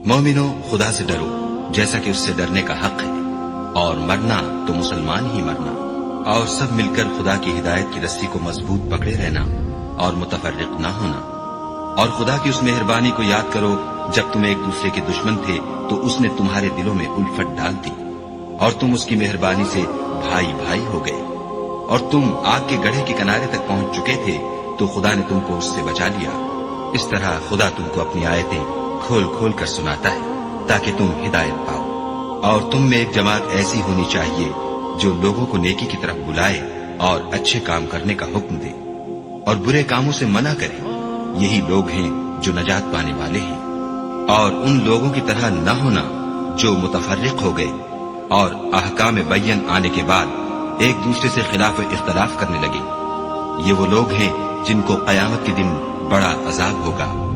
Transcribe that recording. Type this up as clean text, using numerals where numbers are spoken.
مومنو، خدا سے ڈرو جیسا کہ اس سے ڈرنے کا حق ہے، اور مرنا تو مسلمان ہی مرنا، اور سب مل کر خدا کی ہدایت کی رسی کو مضبوط پکڑے رہنا اور متفرق نہ ہونا۔ اور خدا کی اس مہربانی کو یاد کرو جب تم ایک دوسرے کے دشمن تھے تو اس نے تمہارے دلوں میں الفت ڈال دی، اور تم اس کی مہربانی سے بھائی بھائی ہو گئے۔ اور تم آگ کے گڑھے کے کنارے تک پہنچ چکے تھے تو خدا نے تم کو اس سے بچا لیا۔ اس طرح خدا تم کو اپنی آیتیں کھول کھول کر سناتا ہے تاکہ تم ہدایت پاؤ۔ اور تم میں ایک جماعت ایسی ہونی چاہیے جو لوگوں کو نیکی کی طرف بلائے اور اچھے کام کرنے کا حکم دے اور برے کاموں سے منع کرے، یہی لوگ ہیں جو نجات پانے والے ہیں۔ اور ان لوگوں کی طرح نہ ہونا جو متفرق ہو گئے اور احکام بین آنے کے بعد ایک دوسرے سے خلاف اختلاف کرنے لگے، یہ وہ لوگ ہیں جن کو قیامت کے دن بڑا عذاب ہوگا۔